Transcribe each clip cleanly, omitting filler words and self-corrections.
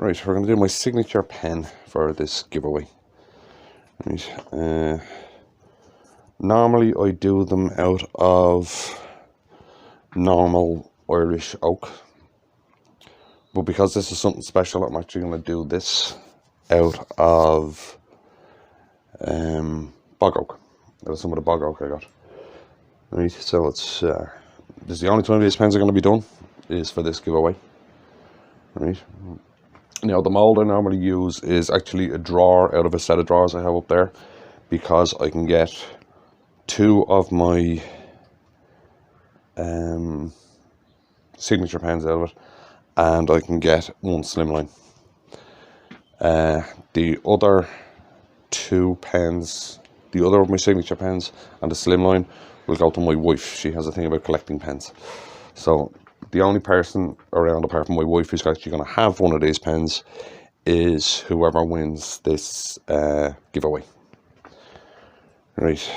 Right, we're going to do my signature pen for this giveaway. Right, normally I do them out of normal Irish oak, but because this is something special, I'm actually going to do this out of bog oak. That was some of the bog oak I got. Right, so it's this is the only time these pens are going to be done is for this giveaway. Right. Now the mold I normally use is actually a drawer out of a set of drawers I have up there, because I can get two of my signature pens out of it, and I can get one slimline. The other two pens, the other of my signature pens and the slimline, will go to my wife. She has a thing about collecting pens. So the only person around apart from my wife who's actually going to have one of these pens is whoever wins this giveaway. Right.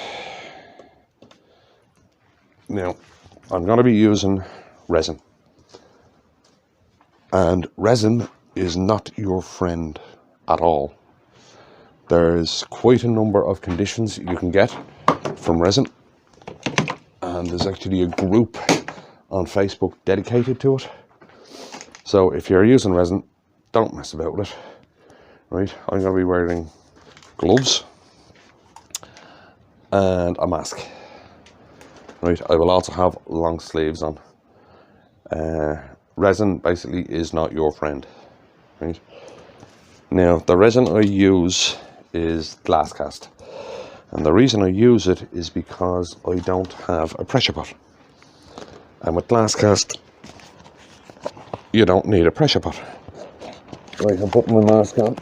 Now, I'm going to be using resin. And resin is not your friend at all. There's quite a number of conditions you can get from resin. And there's actually a group on Facebook dedicated to it. So if you're using resin, don't mess about with it. Right, I'm going to be wearing gloves and a mask. Right, I will also have long sleeves on. Resin basically is not your friend. Right, now the resin I use is glass cast, and the reason I use it is because I don't have a pressure pot. And with glass cast, you don't need a pressure pot. Right, I'm putting my mask on.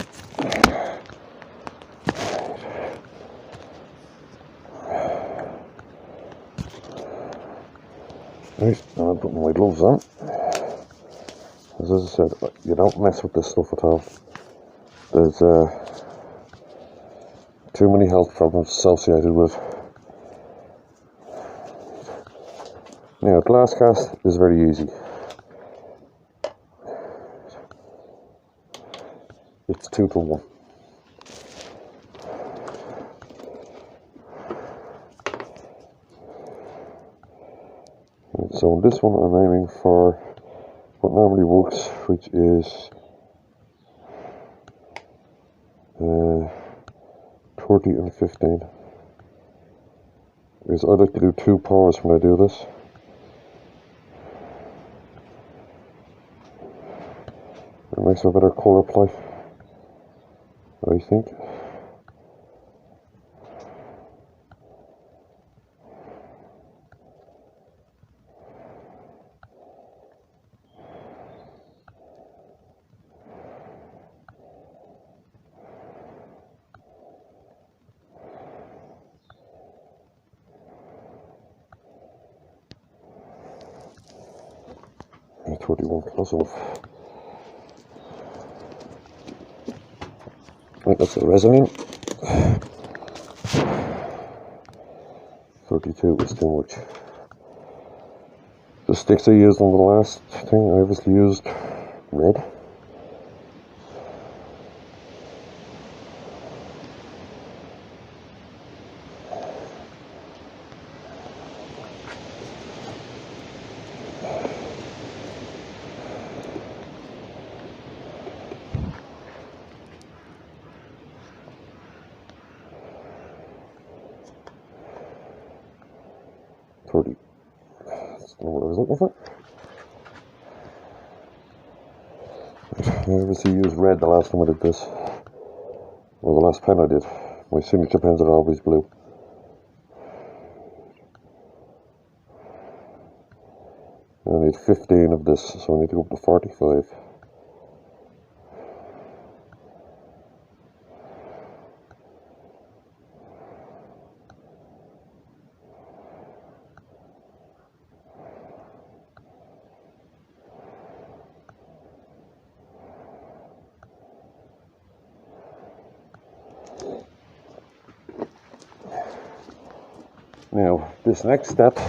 Right, now I'm putting my gloves on. As I said, you don't mess with this stuff at all. There's too many health problems associated with it. Now, glass cast is very easy. It's 2 to 1. And so on this one I'm aiming for what normally works, which is 30 and 15. Because I like to do 2 pours when I do this. It makes a better colour play, I think. And 31 close enough. Right, that's the resin. 32 was too much. The sticks I used on the last thing, I obviously used red. That's not what I was looking for. I obviously used red the last time I did this. Well, the last pen I did. My signature pens are always blue. I need 15 of this, so I need to go up to 45. Now, this next step,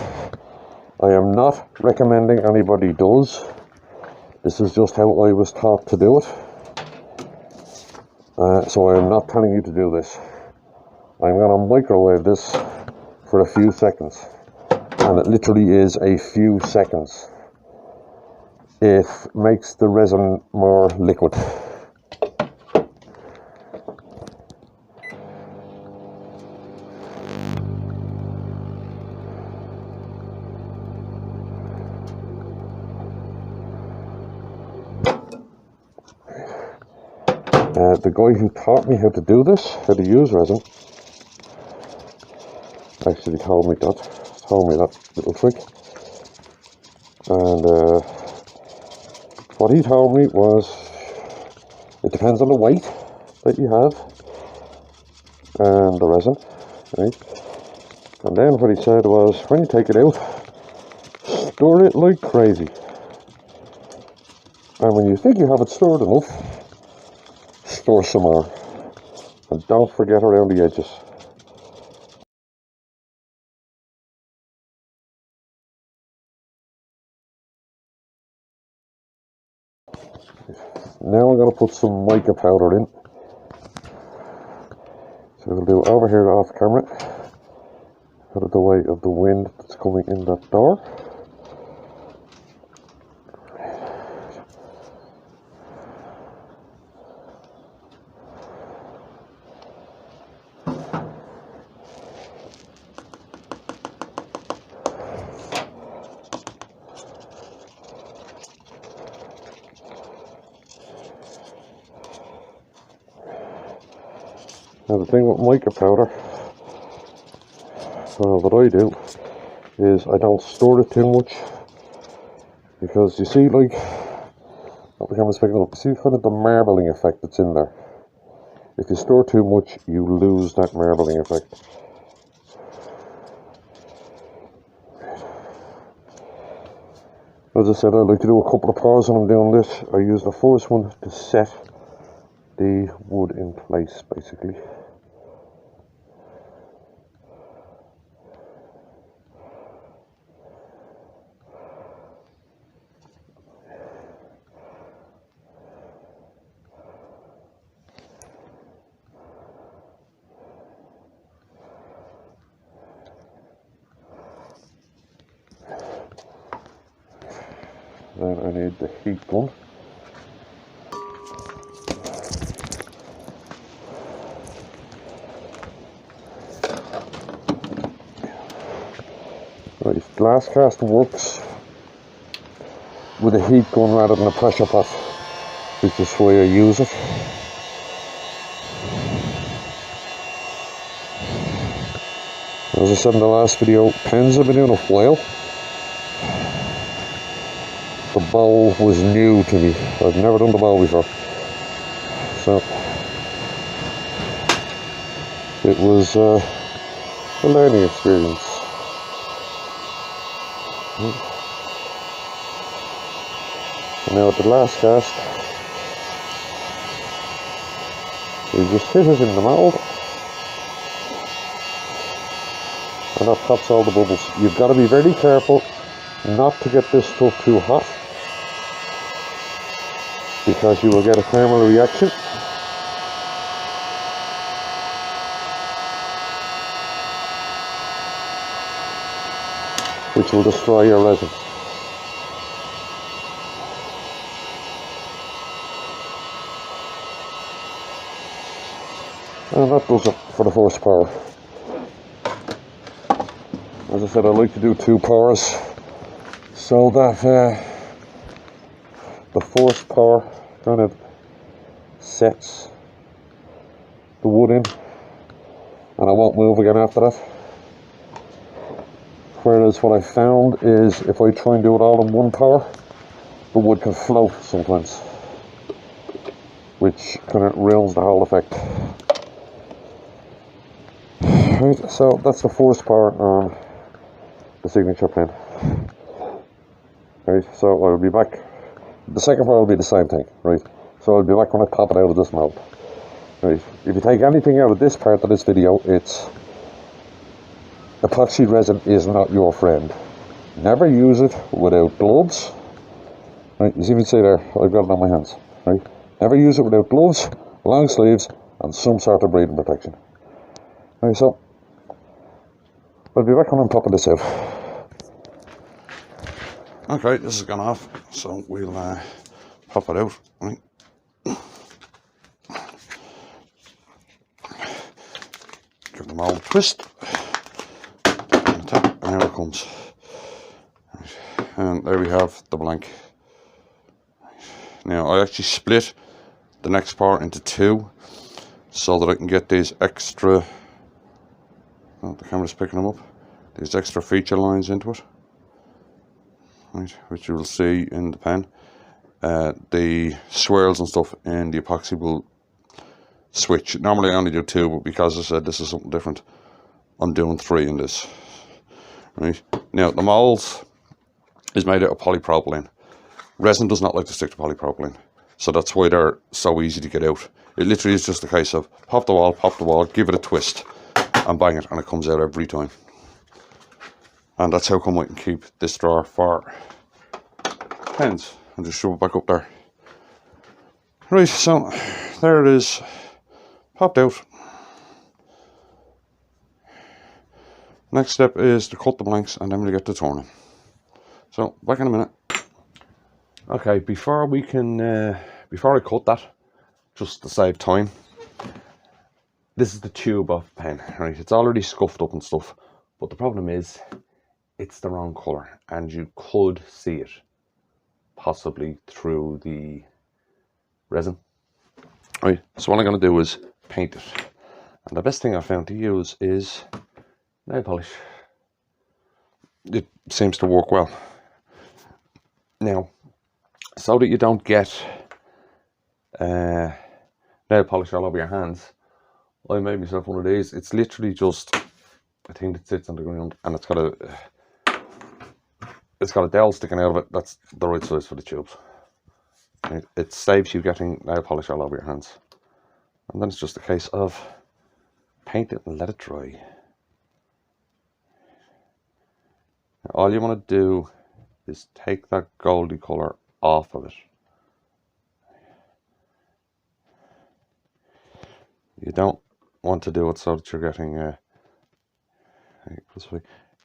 I am not recommending anybody does. This is just how I was taught to do it. So I'm not telling you to do this. I'm going to microwave this for a few seconds, and it literally is a few seconds. It makes the resin more liquid. The guy who taught me how to do this, how to use resin, actually told me that little trick. And what he told me was, it depends on the weight that you have and the resin, right? And then what he said was, when you take it out, stir it like crazy. And when you think you have it stirred enough, stir some more. And don't forget around the edges. Now I'm going to put some mica powder in. So we'll do over here off camera, out of the way of the wind that's coming in that door. Now the thing with mica powder, what I do is I don't store it too much, because you see, like, what the camera's picking up, see kind of the marbling effect that's in there. If you store too much, you lose that marbling effect. As I said, I like to do a couple of pours when I'm doing this. I use the first one to set the wood in place, basically. Then I need the heat gun. Right, glass cast works with a heat gun rather than a pressure pot, which is why I use it. As I said in the last video, pens have been doing a while. The bowl was new to me. I've never done the bowl before. So it was a learning experience. And now at the last cast, you just hit it in the mould, and that pops all the bubbles. You've got to be very careful not to get this stuff too hot, because you will get a thermal reaction. Which will destroy your resin. And that does it for the first pour. As I said, I like to do 2 pours, so that the first pour kind of sets the wood in, and I won't move again after that. Whereas what I found is, if I try and do it all in one pour, the wood can float sometimes, which kind of ruins the whole effect. Right, so that's the first pour on the signature pen. Right, so I'll be back. The second part will be the same thing, right? So I'll be back when I pop it out of this mold. Right, if you take anything out of this part of this video, it's epoxy resin is not your friend. Never use it without gloves. Right, you see me say there, I've got it on my hands. Right, never use it without gloves long sleeves, and some sort of breathing protection. Right, so I'll be back when I'm popping this out. Okay, this has gone off, so we'll pop it out. Right. Give them all a twist. And here it comes. Right. And there we have the blank. Now I actually split the next part into two so that I can get these extra, oh, the camera's picking them up, these extra feature lines into it, right, which you will see in the pen. The swirls and stuff in the epoxy will switch. Normally I only do two, but because I said this is something different, I'm doing three in this. Right, now the molds is made out of polypropylene. Resin does not like to stick to polypropylene, so that's why they're so easy to get out. It literally is just a case of pop the wall, give it a twist, and bang it, and it comes out every time. And that's how come I can keep this drawer for pens and just shove it back up there. Right, so there it is, popped out. Next step is to cut the blanks, and then we'll get to turning. So back in a minute. Okay, before I cut that, just to save time, this is the tube of pen, right? It's already scuffed up and stuff, but the problem is it's the wrong colour, and you could see it possibly through the resin. Right, so what I'm going to do is paint it, and the best thing I found to use is nail polish. It seems to work well. Now, so that you don't get nail polish all over your hands, I made myself one of these. It's literally just a thing that sits on the ground, and it's got a dowel sticking out of it. That's the right size for the tubes. It saves you getting nail polish all over your hands. And then it's just a case of paint it and let it dry. Now, all you want to do is take that goldy colour off of it. You don't want to do it so that you're getting you're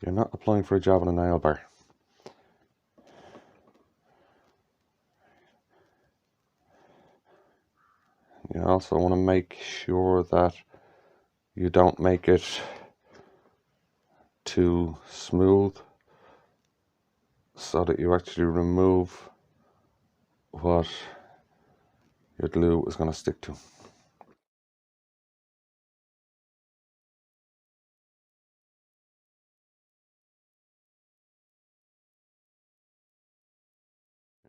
not applying for a job on a nail bar. You also want to make sure that you don't make it too smooth, so that you actually remove what your glue is going to stick to.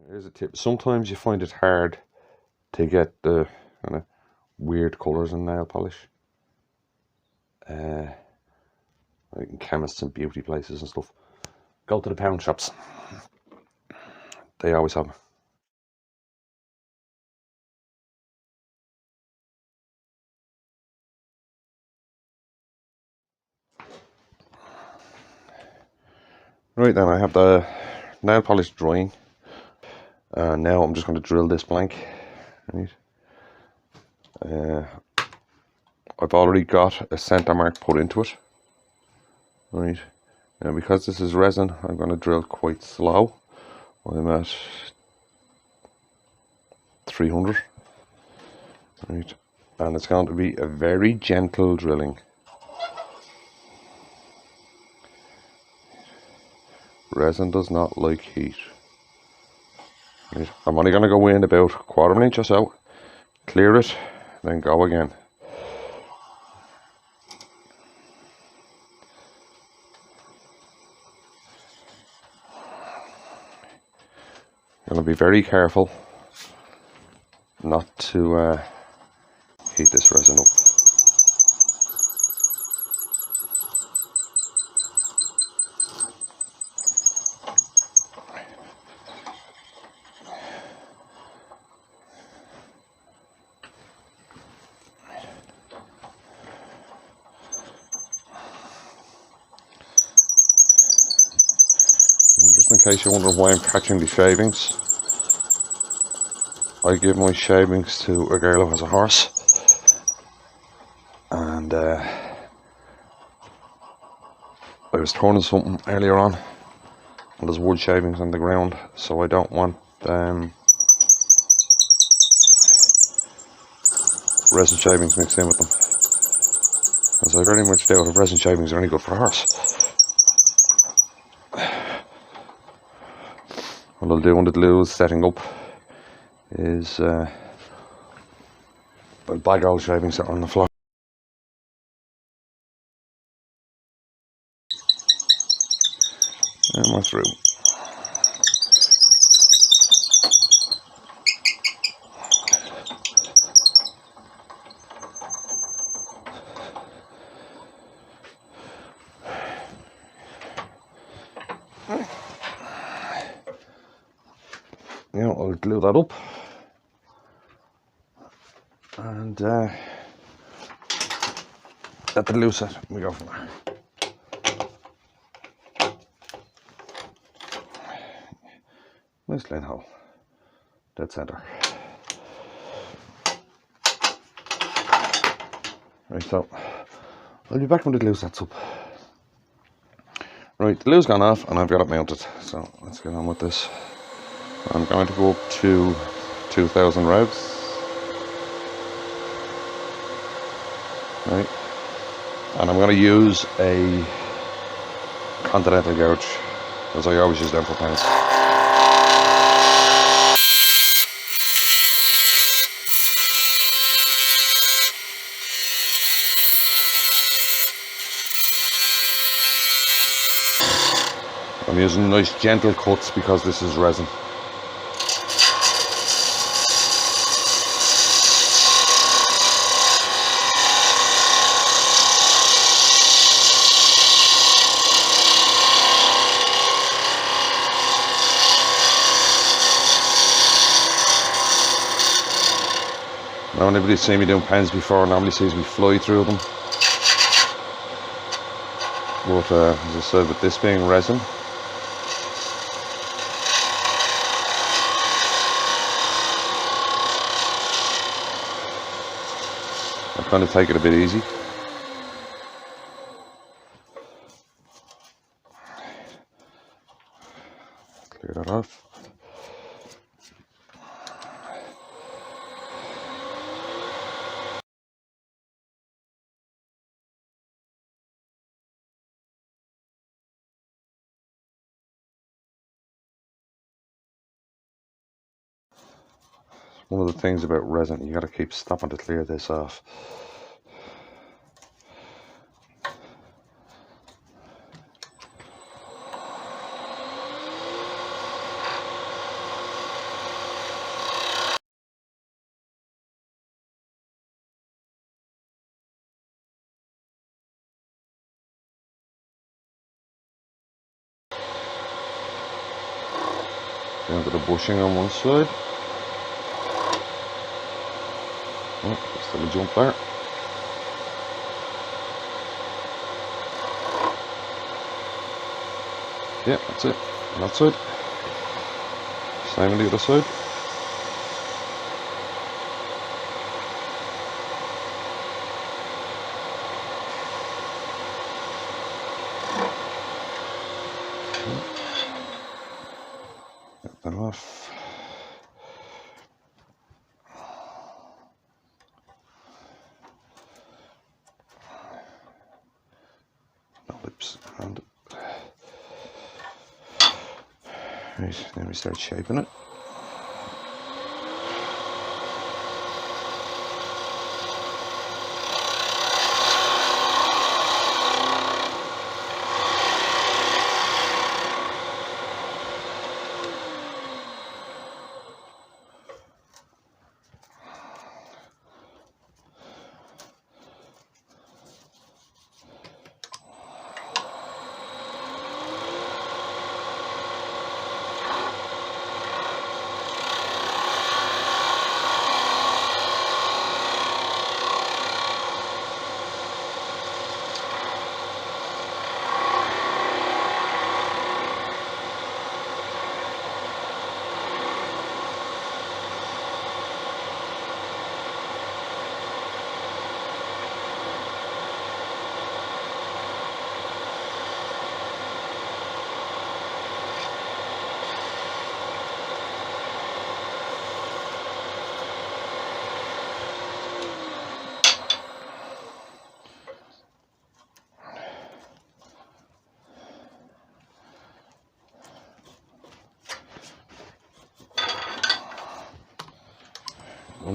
Here's a tip. Sometimes you find it hard to get the kind of weird colours in nail polish. Like in chemists and beauty places and stuff. Go to the pound shops. They always have them. Right then, I have the nail polish drying. Now I'm just going to drill this blank. Right. I've already got a centre mark put into it. Right. Now because this is resin, I'm going to drill quite slow. I'm at 300. Right. And it's going to be a very gentle drilling. Resin does not like heat. Right. I'm only going to go in about a quarter of an inch or so, clear it, then go again. Going to be very careful not to heat this resin up. Just in case you're wondering why I'm catching the shavings, I give my shavings to a girl who has a horse. And I was turning something earlier on, and there's wood shavings on the ground, so I don't want resin shavings mixed in with them, because I very much doubt if resin shavings are any good for a horse. What I'll do when the glue is setting up is I'll bag all shavings that are on the floor. And we're through. Now I'll glue that up, and let the glue set, we go from there. Nice clean hole, dead center. Right, so I'll be back when the glue sets up. Right, the glue's gone off and I've got it mounted, so let's get on with this. I'm going to go up to 2000 revs. Right, and I'm going to use a Continental gouge, as I always use them for pens. I'm using nice gentle cuts because this is resin. Now anybody's seen me doing pens before normally sees me fly through them. But as I said, with this being resin, I kind of take it a bit easy. Clear that off. One of the things about resin, you got to keep stopping to clear this off. Down to the bushing on one side. Oh, still a jump there. Yeah, that's it. On that side. Same on the other side. Get that off. Lips around it. Right, then we start shaping it.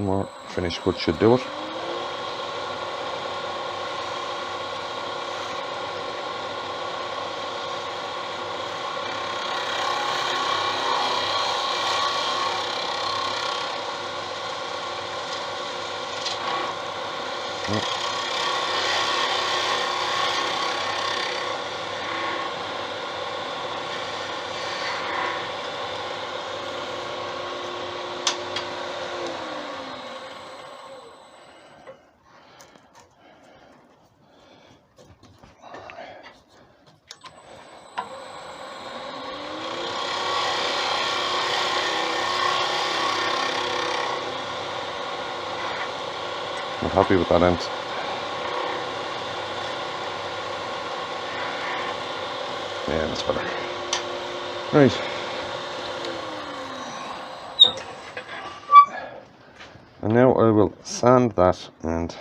One more finish cut should do it. I'm happy with that end. Yeah, that's better. Right. And now I will sand that and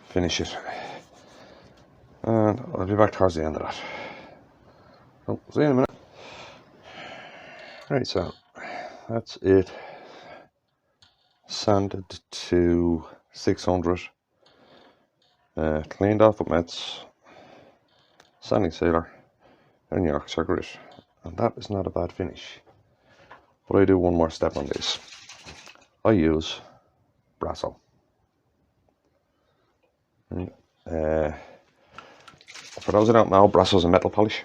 finish it. And I'll be back towards the end of that. So, see you in a minute. Right, so that's it. Sanded to 600. Cleaned off with mets, sanding sealer, and Yorkshire grit. And that is not a bad finish. But I do one more step on this. I use Brasso. For those who don't know, Brasso is a metal polish.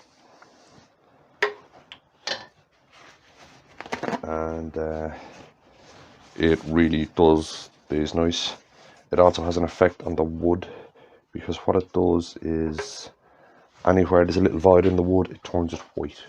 And it really does these nice. It also has an effect on the wood, because what it does is anywhere there's a little void in the wood, it turns it white.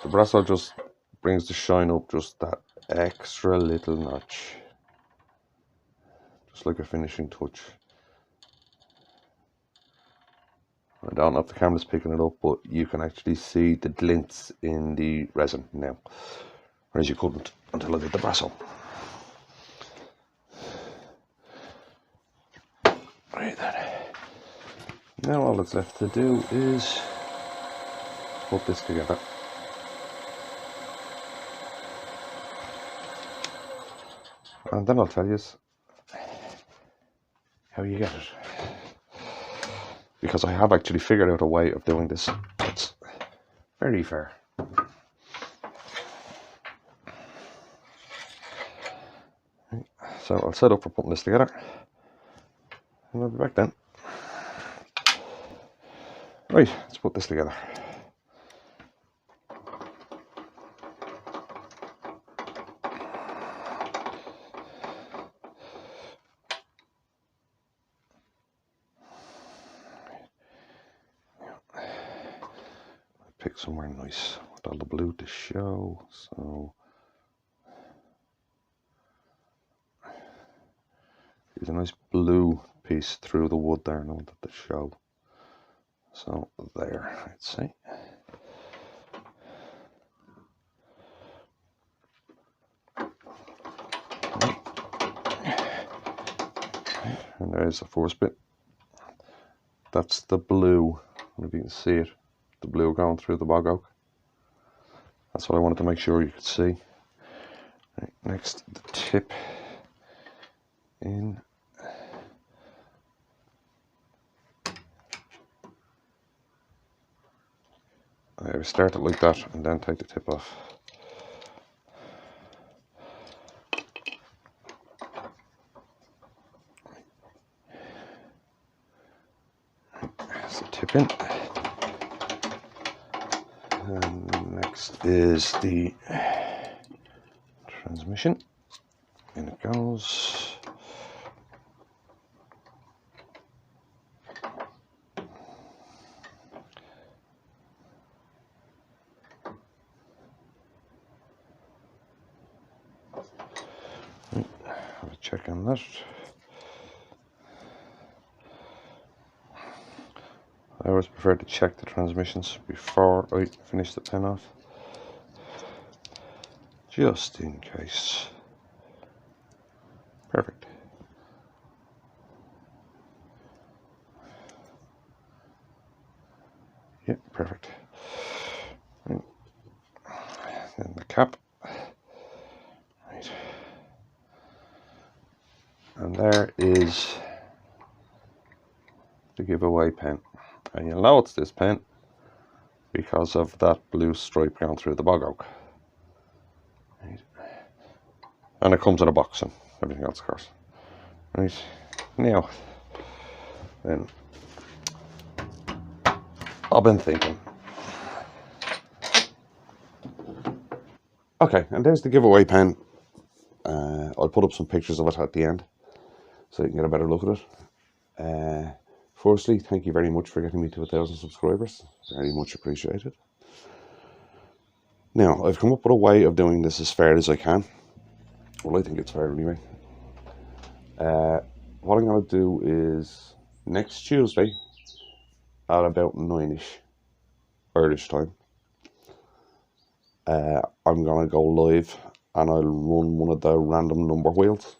The Brasso just brings the shine up just that extra little notch. Just like a finishing touch. I don't know if the camera's picking it up, but you can actually see the glints in the resin now. Whereas you couldn't until I did the Brasso. Right then. Now all that's left to do is put this together. And then I'll tell you how you get it. Because I have actually figured out a way of doing this. It's very fair. So I'll set up for putting this together. And I'll be back then. Right, let's put this together. Pick somewhere nice with all the blue to show. So there's a nice blue piece through the wood there, and I wanted to show. So there, I'd say. And there's the first bit. That's the blue, if you can see it. The blue going through the bog oak. That's what I wanted to make sure you could see. Right, next, the tip in I start it like that and then take the tip off. That's the tip in. And next is the transmission. In it goes. Right, have a check on that. I always prefer to check the transmissions before I finish the pen off, just in case. Perfect. Yeah, perfect. Right. Then the cap. Right. And there is the giveaway pen. And you'll know it's this pen because of that blue stripe going through the bog oak. Right. And it comes in a box and everything else, of course. Right, now, then, I've been thinking. Okay, and there's the giveaway pen. I'll put up some pictures of it at the end so you can get a better look at it. Firstly, thank you very much for getting me to 1,000 subscribers. Very much appreciated. Now, I've come up with a way of doing this as fair as I can. Well, I think it's fair anyway. What I'm going to do is next Tuesday at about 9ish Irish time, I'm going to go live and I'll run one of the random number wheels.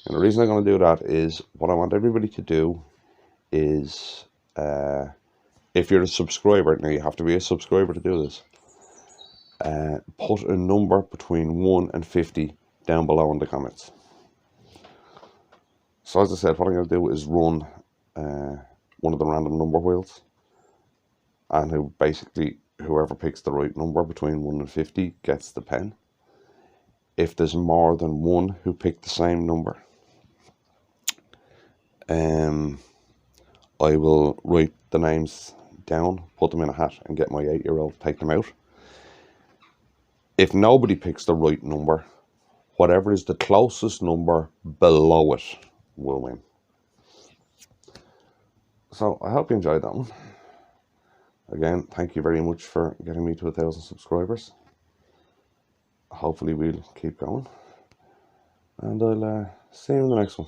And the reason I'm going to do that is what I want everybody to do is, if you're a subscriber, now you have to be a subscriber to do this, put a number between 1 and 50 down below in the comments. So as I said, what I'm going to do is run one of the random number wheels, and whoever picks the right number between 1 and 50 gets the pen. If there's more than one who picked the same number, I will write the names down, put them in a hat, and get my 8-year-old to take them out. If nobody picks the right number, whatever is the closest number below it will win. So I hope you enjoyed that one. Again, thank you very much for getting me to 1,000 subscribers. Hopefully we'll keep going. And I'll see you in the next one.